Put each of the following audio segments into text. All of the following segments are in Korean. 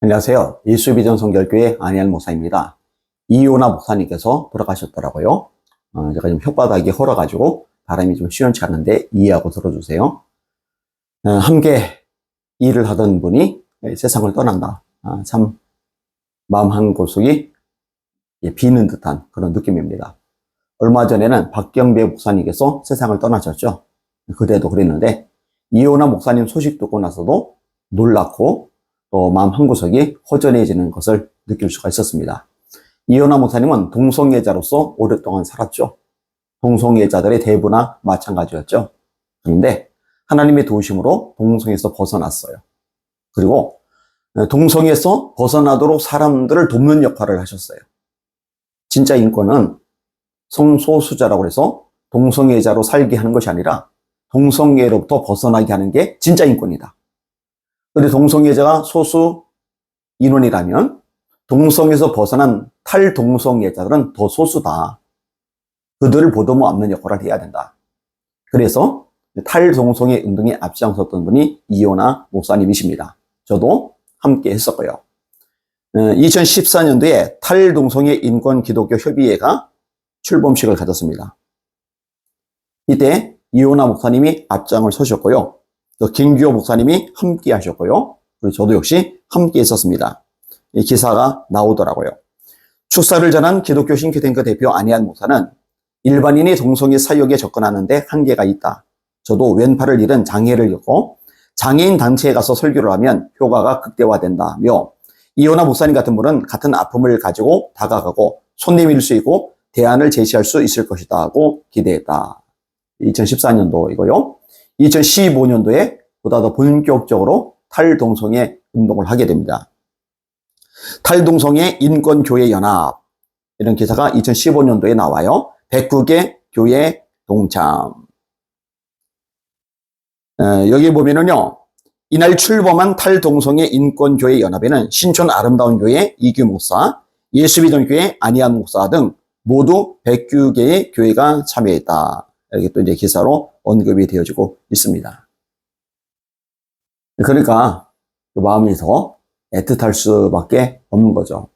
안녕하세요. 예수비전 성결교회 안희한 목사입니다. 이요나 목사님께서 돌아가셨더라고요. 제가 좀 혓바닥이 헐어가지고 발음이 좀 시원치 않은데 이해하고 들어주세요. 함께 일을 하던 분이 세상을 떠난다. 참 마음 한 구석이 비는 듯한 그런 느낌입니다. 얼마 전에는 박경배 목사님께서 세상을 떠나셨죠. 그때도 그랬는데 이요나 목사님 소식 듣고 나서도 놀랐고 또 마음 한구석이 허전해지는 것을 느낄 수가 있었습니다. 이요나 목사님은 동성애자로서 오랫동안 살았죠. 동성애자들의 대부나 마찬가지였죠. 그런데 하나님의 도우심으로 동성에서 벗어났어요. 그리고 동성에서 벗어나도록 사람들을 돕는 역할을 하셨어요. 진짜 인권은 성소수자라고 해서 동성애자로 살게 하는 것이 아니라 동성애로부터 벗어나게 하는 게 진짜 인권이다. 그런데 동성애자가 소수 인원이라면 동성에서 벗어난 탈동성애자들은 더 소수다. 그들을 보듬어 안는 역할을 해야 된다. 그래서 탈동성애 운동에 앞장섰던 분이 이요나 목사님이십니다. 저도 함께 했었고요. 2014년도에 탈동성애 인권 기독교 협의회가 출범식을 가졌습니다. 이때 이요나 목사님이 앞장을 서셨고요. 또 김규호 목사님이 함께 하셨고요. 그리고 저도 역시 함께 했었습니다. 이 기사가 나오더라고요. 축사를 전한 기독교 싱크탱크 대표 안희한 목사는 일반인이 동성애 사역에 접근하는데 한계가 있다. 저도 왼팔을 잃은 장애를 겪고 장애인 단체에 가서 설교를 하면 효과가 극대화된다며 이요나 목사님 같은 분은 같은 아픔을 가지고 다가가고 손 내밀 수 있고 대안을 제시할 수 있을 것이다 하고 기대했다. 2014년도이고요. 2015년도에 보다 더 본격적으로 탈동성애 운동을 하게 됩니다. 탈동성애 인권교회연합 이런 기사가 2015년도에 나와요. 109개 교회 동참. 여기 보면은요. 이날 출범한 탈동성애 인권교회연합에는 신촌 아름다운 교회 이규 목사, 예수비전교회 안희한 목사 등 모두 109개의 교회가 참여했다. 이렇게 또 이제 기사로 언급이 되어지고 있습니다. 그러니까 그 마음이 더 애틋할 수밖에 없는 거죠.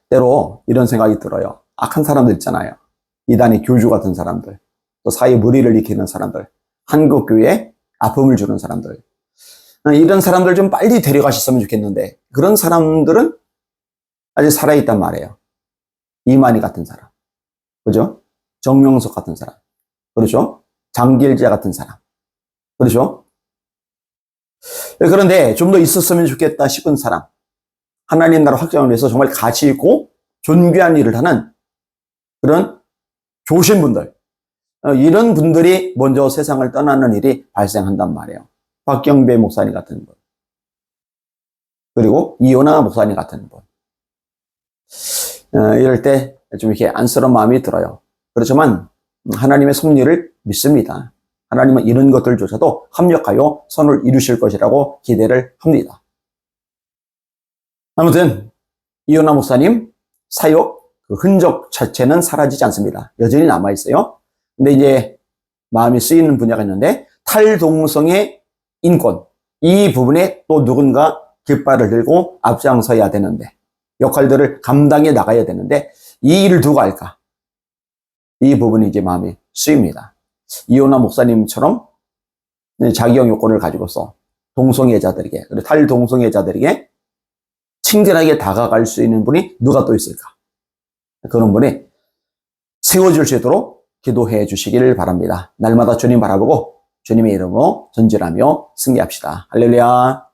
때로 이런 생각이 들어요. 악한 사람들 있잖아요. 이단의 교주 같은 사람들, 또 사회 무리를 일으키는 사람들, 한국교회에 아픔을 주는 사람들. 이런 사람들 좀 빨리 데려가셨으면 좋겠는데 그런 사람들은 아직 살아있단 말이에요. 이만희 같은 사람. 그죠? 정명석 같은 사람. 그렇죠? 장길자 같은 사람. 그렇죠? 그런데 좀 더 있었으면 좋겠다 싶은 사람. 하나님 나라 확장을 위해서 정말 가치 있고 존귀한 일을 하는 그런 좋으신 분들. 이런 분들이 먼저 세상을 떠나는 일이 발생한단 말이에요. 박경배 목사님 같은 분. 그리고 이요나 목사님 같은 분. 이럴 때 좀 이렇게 안쓰러운 마음이 들어요. 그렇지만 하나님의 섭리를 믿습니다. 하나님은 이런 것들조차도 합력하여 선을 이루실 것이라고 기대를 합니다. 아무튼 이요나 목사님 사역 그 흔적 자체는 사라지지 않습니다. 여전히 남아있어요. 근데 이제 마음이 쓰이는 분야가 있는데 탈동성애 인권 이 부분에 또 누군가 깃발을 들고 앞장서야 되는데 역할들을 감당해 나가야 되는데 이 일을 누가 할까? 이 부분이 이제 마음이 쓰입니다. 이요나 목사님처럼 자기형 요건을 가지고서 동성애자들에게, 그리고 탈동성애자들에게 친절하게 다가갈 수 있는 분이 누가 또 있을까? 그런 분이 세워질 수 있도록 기도해 주시기를 바랍니다. 날마다 주님 바라보고 주님의 이름으로 전진하며 승리합시다. 할렐루야.